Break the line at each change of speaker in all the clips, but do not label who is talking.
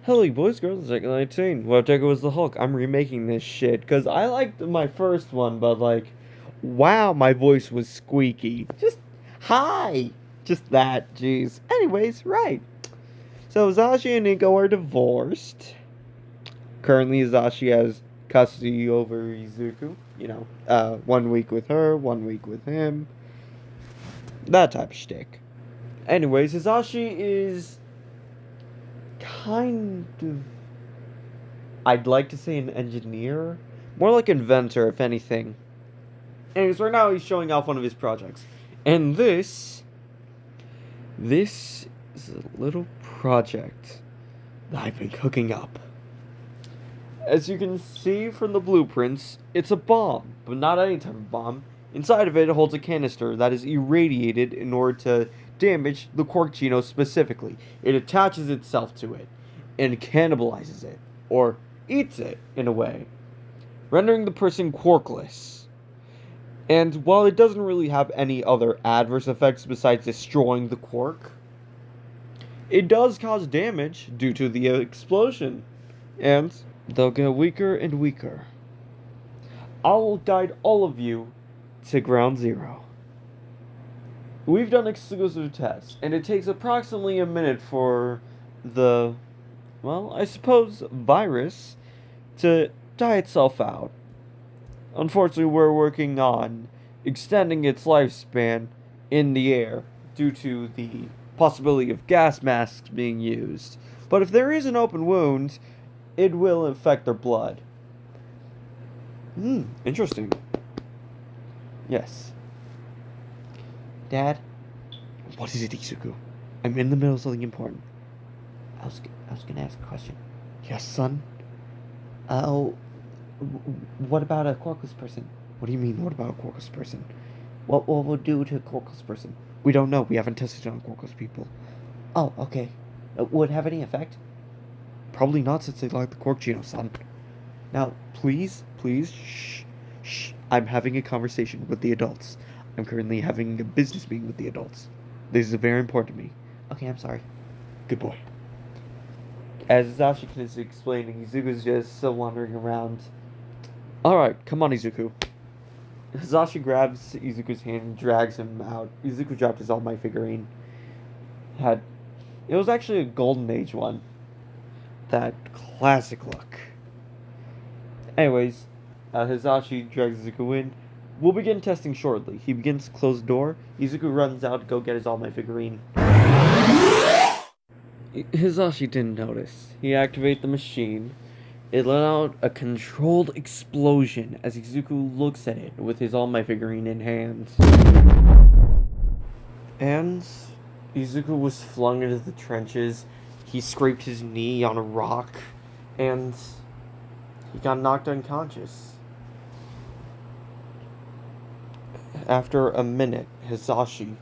Hello, boys, girls, Second 19. What Deku was the Hulk? I'm remaking this shit because I liked my first one, but like, wow, my voice was squeaky. Just hi, just that. Jeez. Anyways, right. So Zashi and Nico are divorced. Currently, Zashi has custody over Izuku. 1 week with her, 1 week with him. That type of shtick. Anyways, Hizashi is kind of, I'd like to say, an engineer. More like inventor, if anything. Anyways, right now he's showing off one of his projects. And this is a little project that I've been cooking up. As you can see from the blueprints, it's a bomb, but not any type of bomb. Inside of it holds a canister that is irradiated in order to damage the Quark Geno specifically. It attaches itself to it and cannibalizes it, or eats it in a way, rendering the person quarkless. And while it doesn't really have any other adverse effects besides destroying the quark, it does cause damage due to the explosion, and they'll get weaker and weaker. I'll guide all of you to ground zero. We've done exclusive tests, and it takes approximately a minute for the, well, I suppose, virus to die itself out. Unfortunately, we're working on extending its lifespan in the air due to the possibility of gas masks being used. But if there is an open wound, it will infect their blood. Interesting. Yes. Dad? What is it, Izuku? I'm in the middle of something important. I was gonna ask a question. Yes, son? Oh, what about a quarkless person? What do you mean, what about a quarkless person? What will we do to a quarkless person? We don't know. We haven't tested it on quarkless people. Oh, okay. Would it have any effect? Probably not, since they like the Quark Geno, son. Now, please, shh. I'm having a conversation with the adults. I'm currently having a business meeting with the adults. This is very important to me. Okay, I'm sorry. Good boy. As Zashi is explaining, Izuku's just still wandering around. Alright, come on, Izuku. Zashi grabs Izuku's hand and drags him out. Izuku dropped his All Might figurine. It was actually a Golden Age one. That classic look. Anyways, Hizashi drags Izuku in. We'll begin testing shortly. He begins to close the door. Izuku runs out to go get his All Might figurine. Hizashi didn't notice. He activated the machine. It let out a controlled explosion as Izuku looks at it with his All Might figurine in hand. And Izuku was flung into the trenches. He scraped his knee on a rock, and he got knocked unconscious. After a minute, Hizashi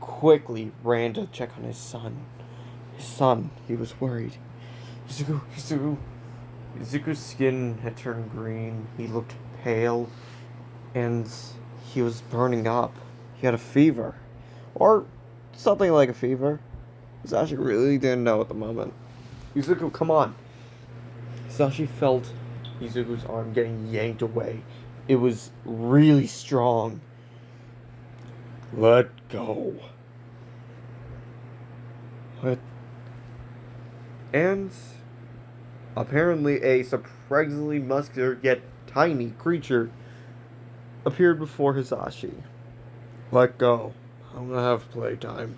quickly ran to check on his son. His son, he was worried. Izuku's skin had turned green. He looked pale, and he was burning up. He had a fever, or something like a fever. Hizashi really didn't know at the moment. Izuku, come on. Hizashi felt Izuku's arm getting yanked away. It was really strong. Let go. And apparently a surprisingly muscular yet tiny creature appeared before Hizashi. Let go. I'm gonna have playtime.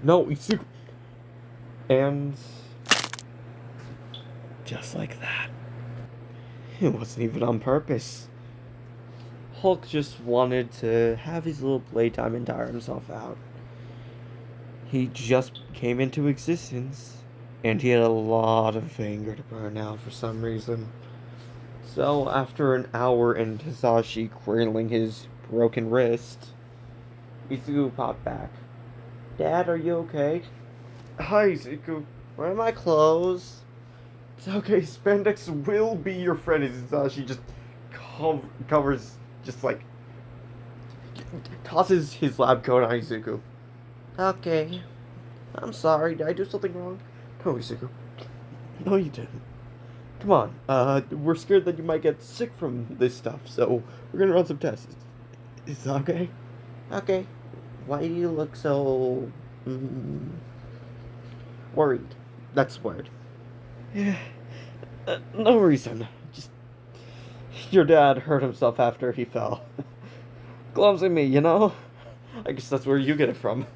No, Izuku. And just like that. It wasn't even on purpose. Hulk just wanted to have his little playtime and tire himself out. He just came into existence, and he had a lot of anger to burn out for some reason. So, after an hour and Hizashi cradling his broken wrist, Izuku popped back. Dad, are you okay? Hi, Izuku. Where are my clothes? It's okay, Spandex will be your friend, as Hizashi just covers, just like, tosses his lab coat on Izuku. Okay. I'm sorry, did I do something wrong? No, Izuku. No, you didn't. Come on. We're scared that you might get sick from this stuff, so we're gonna run some tests. Is that okay? Okay. Why do you look so... worried? That's weird. Yeah. No reason. Just... Your dad hurt himself after he fell. Clumsy me, you know? I guess that's where you get it from.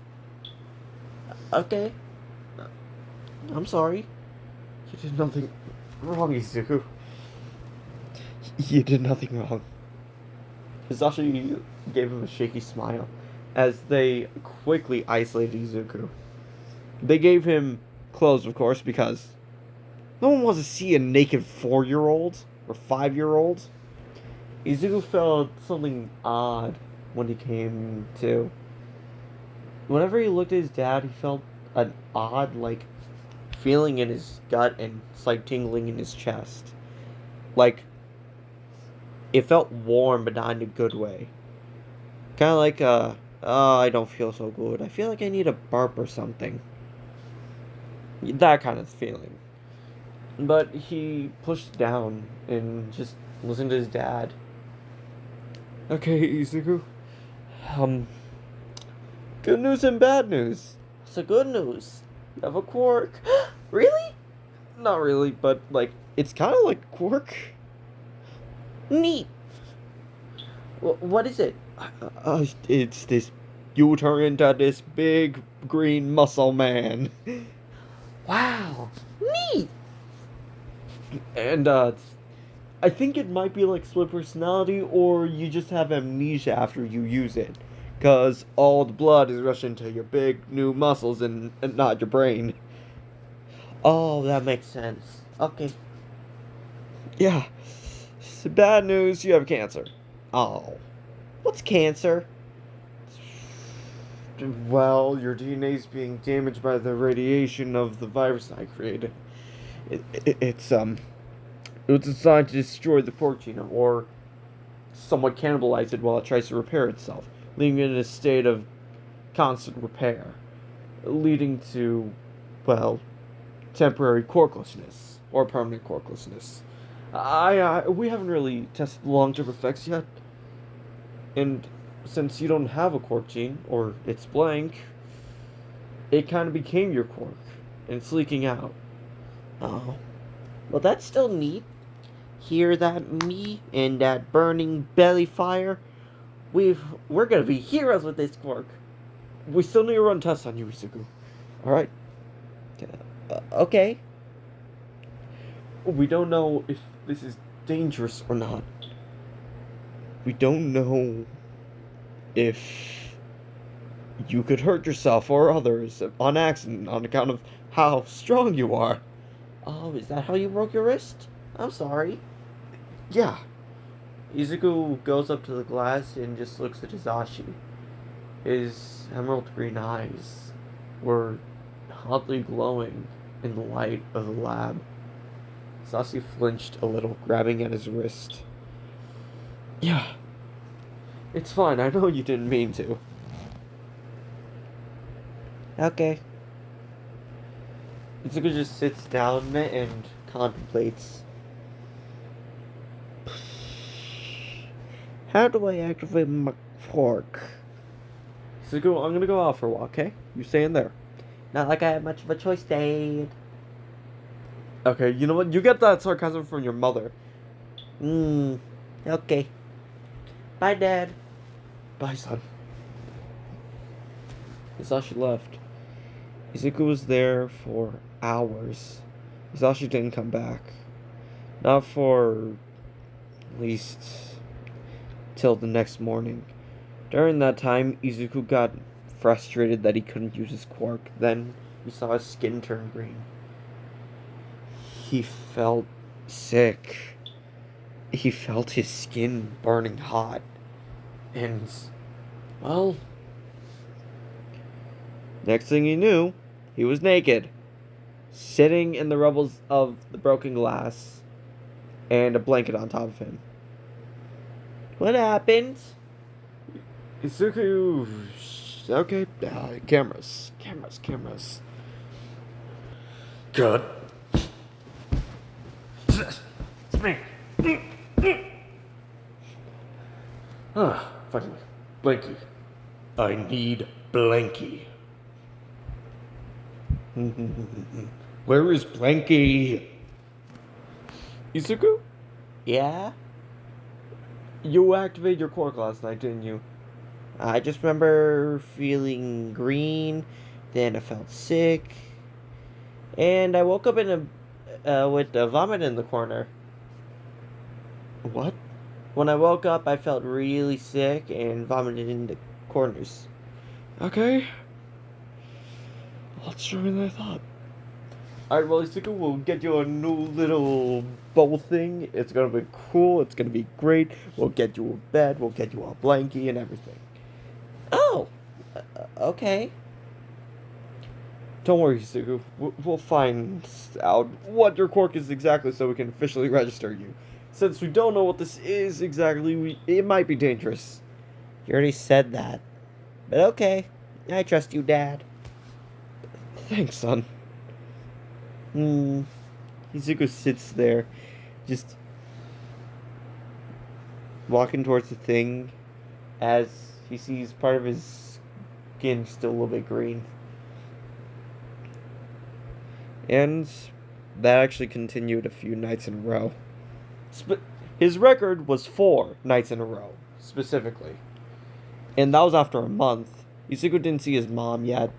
Okay. I'm sorry. You did nothing wrong, Izuku. You did nothing wrong. Hisashi gave him a shaky smile as they quickly isolated Izuku. They gave him clothes, of course, because no one wants to see a naked 4-year-old or 5-year-old. Izuku felt something odd when he came to. Whenever he looked at his dad, he felt an odd, feeling in his gut and slight tingling in his chest. It felt warm, but not in a good way. Kind of like I don't feel so good. I feel like I need a burp or something. That kind of feeling. But he pushed down and just listened to his dad. Okay, Izuku. Good news and bad news. What's the good news? You have a quirk. Really? Not really, but, it's kind of like a quirk. Neat. What is it? It's this... You turn into this big green muscle man. Wow. Neat. And, I think it might be like split personality, or you just have amnesia after you use it. Because all the blood is rushing to your big new muscles and not your brain. Oh, that makes sense. Okay. Yeah. So bad news, you have cancer. Oh. What's cancer? Well, your DNA is being damaged by the radiation of the virus I created. It was designed to destroy the quirk gene, or somewhat cannibalize it while it tries to repair itself, leaving it in a state of constant repair, leading to, well, temporary quirklessness, or permanent quirklessness. We haven't really tested the long-term effects yet, and since you don't have a quirk gene, or it's blank, it kind of became your quirk, and it's leaking out. Oh. Well, that's still neat. Hear that, me and that burning belly fire? We're gonna be heroes with this quirk. We still need to run tests on you, Izuku. Alright. Okay. We don't know if this is dangerous or not. We don't know if you could hurt yourself or others on accident on account of how strong you are. Oh, is that how you broke your wrist? I'm sorry. Yeah. Izuku goes up to the glass and just looks at Hisashi. His emerald green eyes were hotly glowing in the light of the lab. Hisashi flinched a little, grabbing at his wrist. Yeah. It's fine, I know you didn't mean to. Okay. Izuku just sits down and contemplates. How do I activate my quirk? Izuku, I'm gonna go out for a walk, okay? You stay in there. Not like I have much of a choice, Dad. Okay, you know what? You get that sarcasm from your mother. Okay. Bye, Dad. Bye, son. Hisashi left. Izuku was there for hours. Hisashi didn't come back. Not for at least till the next morning. During that time, Izuku got frustrated that he couldn't use his quirk. Then he saw his skin turn green. He felt sick. He felt his skin burning hot. And, well, next thing he knew, he was naked, sitting in the rubble of the broken glass, and a blanket on top of him. What happened? Izuku... Okay, cameras. God. Ah, finally. Blanky. I need Blanky. Where is Blanky? Izuku?
Yeah?
You activated your quirk last night, didn't you?
I just remember feeling green, then I felt sick, and I woke up with a vomit in the corner.
What?
When I woke up, I felt really sick and vomited in the corners.
Okay. A lot stronger than I thought. Alright, well, Izuku, we'll get you a new little bowl thing. It's gonna be cool. It's gonna be great. We'll get you a bed. We'll get you a blankie and everything.
Oh, okay.
Don't worry, Izuku. We'll find out what your quirk is exactly so we can officially register you. Since we don't know what this is exactly, it might be dangerous.
You already said that. But okay, I trust you, Dad.
Thanks, son. Izuku sits there, just walking towards the thing as he sees part of his skin still a little bit green. And that actually continued a few nights in a row. His record was 4 nights in a row, specifically. And that was after a month. Izuku didn't see his mom yet.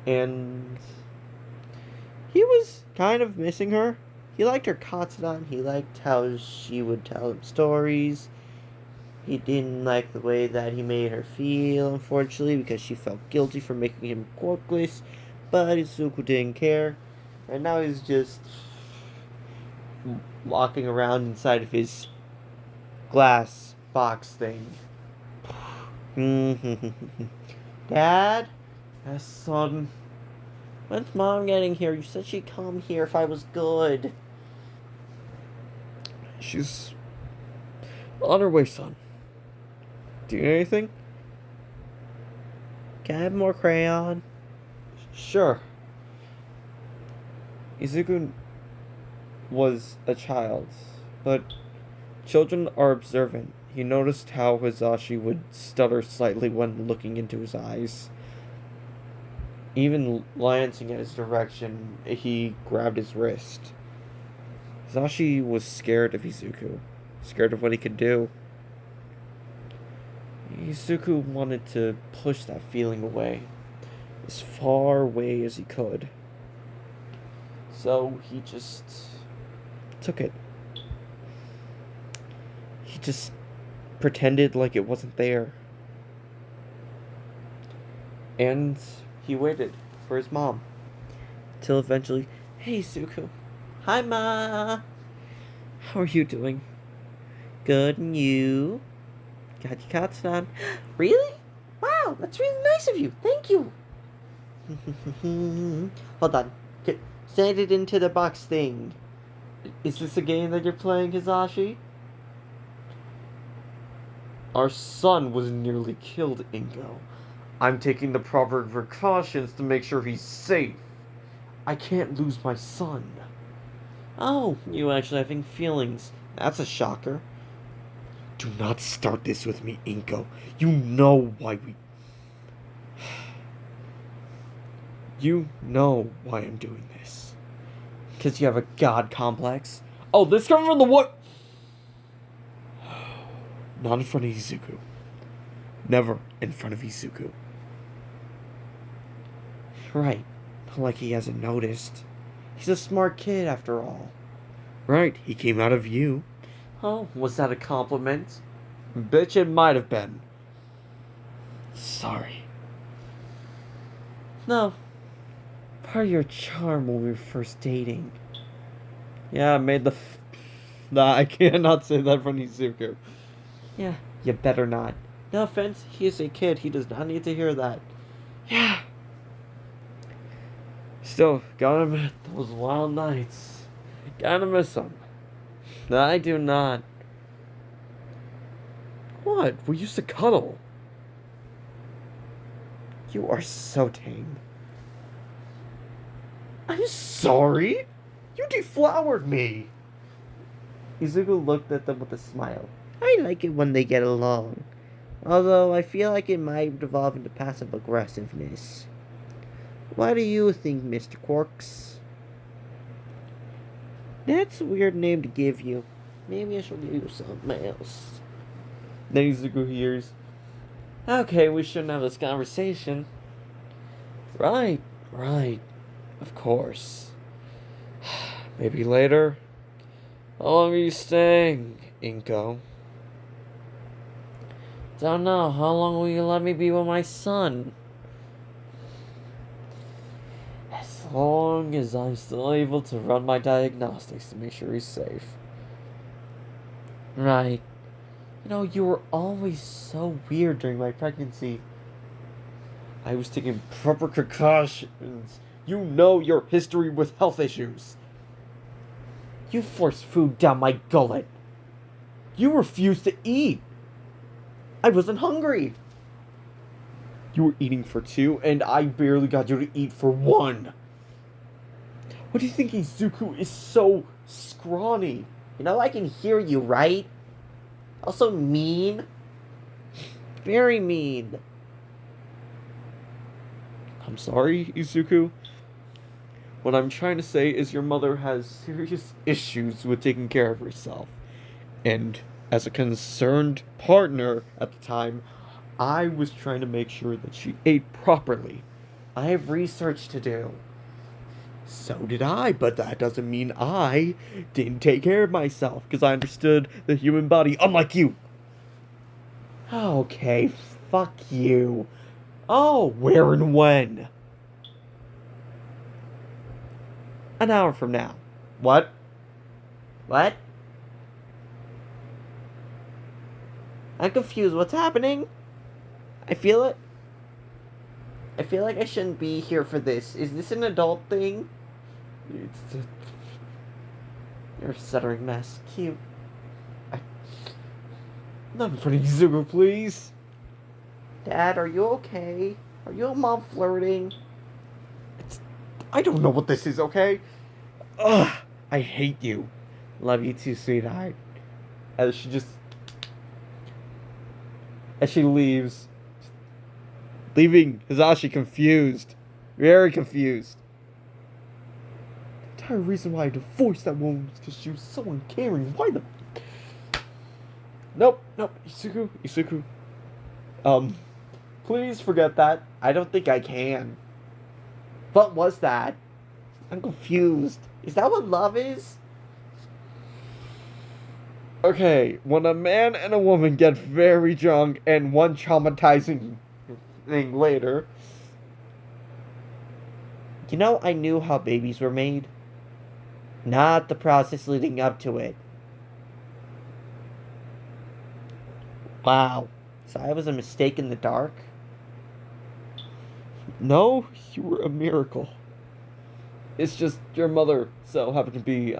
And he was kind of missing her. He liked her Katsudan. He liked how she would tell him stories. He didn't like the way that he made her feel, unfortunately, because she felt guilty for making him quirkless. But Izuku didn't care. And now he's just walking around inside of his glass box thing. Dad?
Yes, son. When's Mom getting here? You said she'd come here if I was good.
She's on her way, son. Do you need anything?
Can I have more crayon?
Sure. Izuku was a child, but children are observant. He noticed how Hizashi would stutter slightly when looking into his eyes. Even glancing at his direction, he grabbed his wrist. Hizashi was scared of Izuku, scared of what he could do. Izuku wanted to push that feeling away, as far away as he could. So he just took it. He just pretended like it wasn't there. And he waited for his mom. Till eventually, hey Izuku.
Hi, Ma.
How are you doing?
Good, and you?
Got your Katsudan?
Really? Wow, that's really nice of you. Thank you. Hold on. Send it into the box thing.
Is this a game that you're playing, Hizashi? Our son was nearly killed, Ingo. I'm taking the proper precautions to make sure he's safe. I can't lose my son.
Oh, you actually having feelings. That's a shocker.
Do not start this with me, Inko. You know why we... You know why I'm doing this. Because you have a god complex. Oh, this comes from the what? Not in front of Izuku. Never in front of Izuku.
Right. Like he hasn't noticed. He's a smart kid after all.
Right, he came out of you.
Oh, was that a compliment?
Bitch, it might have been. Sorry.
No. Part of your charm when we were first dating.
Yeah, I made the... Nah, I cannot say that in front of Izuku.
Yeah, you better not. No offense, he is a kid. He does not need to hear that.
Yeah. Still, gotta admit, those wild nights. Gotta miss them. I do not. What? We used to cuddle.
You are so tame.
I'm sorry? You deflowered me!
Izuku looked at them with a smile. I like it when they get along. Although I feel like it might devolve into passive aggressiveness. What do you think, Mr. Quarks? That's a weird name to give you. Maybe I should give you something else.
Then Izuku hears, okay, we shouldn't have this conversation. Right, of course. Maybe later. How long are you staying, Inko? Don't know. How long will you let me be with my son? As long as I'm still able to run my diagnostics to make sure he's safe. Right. You know, you were always so weird during my pregnancy. I was taking proper precautions. You know your history with health issues. You forced food down my gullet. You refused to eat. I wasn't hungry. You were eating for 2, and I barely got you to eat for 1. What do you think Izuku is so scrawny?
You know I can hear you, right? Also mean. Very mean.
I'm sorry, Izuku. What I'm trying to say is your mother has serious issues with taking care of herself. And as a concerned partner at the time, I was trying to make sure that she ate properly. I have research to do. So did I, but that doesn't mean I didn't take care of myself, because I understood the human body, unlike you. Okay, fuck you. Oh, where and when? An hour from now. What?
What? I'm confused. What's happening? I feel it. I feel like I shouldn't be here for this. Is this an adult thing? You're a stuttering mess. Cute.
Not in front of Izuku, please.
Dad, are you okay? Are you and Mom flirting?
I don't know what this is, okay? Ugh, I hate you.
Love you too, sweetheart.
As she leaves. Leaving Hisashi confused. Very confused. The entire reason why I divorced that woman was because she was so uncaring. Why the... Nope, Izuku. Please forget that. I don't think I can.
What was that? I'm confused. Is that what love is?
Okay, when a man and a woman get very drunk and one traumatizing thing later.
You know, I knew how babies were made. Not the process leading up to it. Wow. So I was a mistake in the dark?
No, you were a miracle. It's just your mother so happened to be,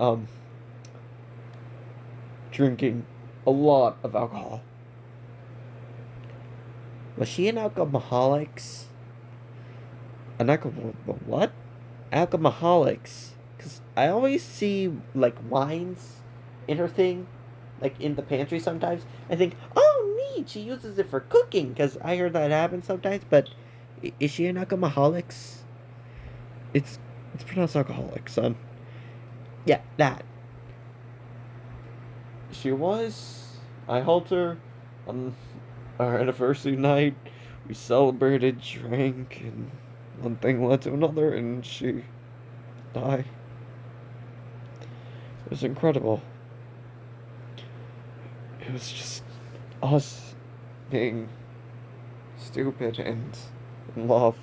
drinking a lot of alcohol.
Was she an alcoholic? What? Alcoholics. Because I always see, like, wines in her thing. Like, in the pantry sometimes. I think, oh, neat, she uses it for cooking. Because I heard that happen sometimes. But is she an alcoholic?
It's pronounced alcoholic, son.
Yeah, that.
She was. I helped her on our anniversary night. We celebrated, drank, and one thing led to another, and she died. It was incredible. It was just us being stupid and in love.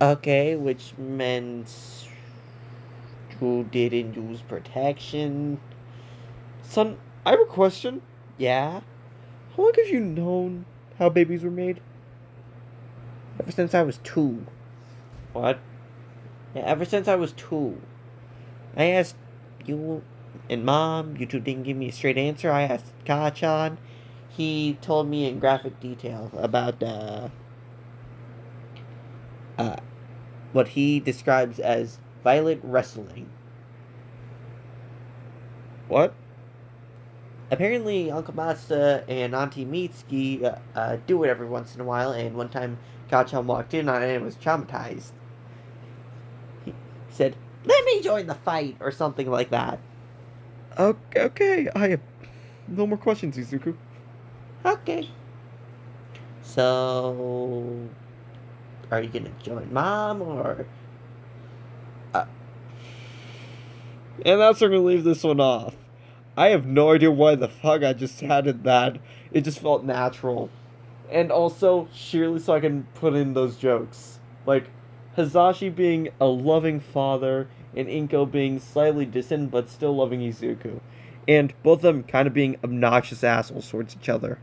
Okay, which meant you didn't use protection.
Son, I have a question.
Yeah?
How long have you known how babies were made?
Ever since I was 2.
What?
Yeah, ever since I was 2. I asked you and Mom. You two didn't give me a straight answer. I asked Kachan. He told me in graphic detail about, what he describes as violent wrestling.
What?
Apparently, Uncle Masa and Auntie Mitsuki do it every once in a while, and one time Kachan walked in on it and was traumatized. He said, "Let me join the fight," or something like that.
Okay, I have no more questions, Izuku.
Okay. So, are you gonna join Mom, or...
And that's where I'm gonna leave this one off. I have no idea why the fuck I just added that. It just felt natural. And also, surely so I can put in those jokes. Like, Hazashi being a loving father, and Inko being slightly distant but still loving Izuku. And both of them kind of being obnoxious assholes towards each other.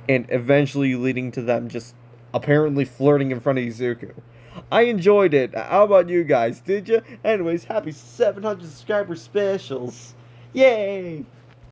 And eventually leading to them just apparently flirting in front of Izuku. I enjoyed it. How about you guys? Did you? Anyways, happy 700 subscriber specials. Yay!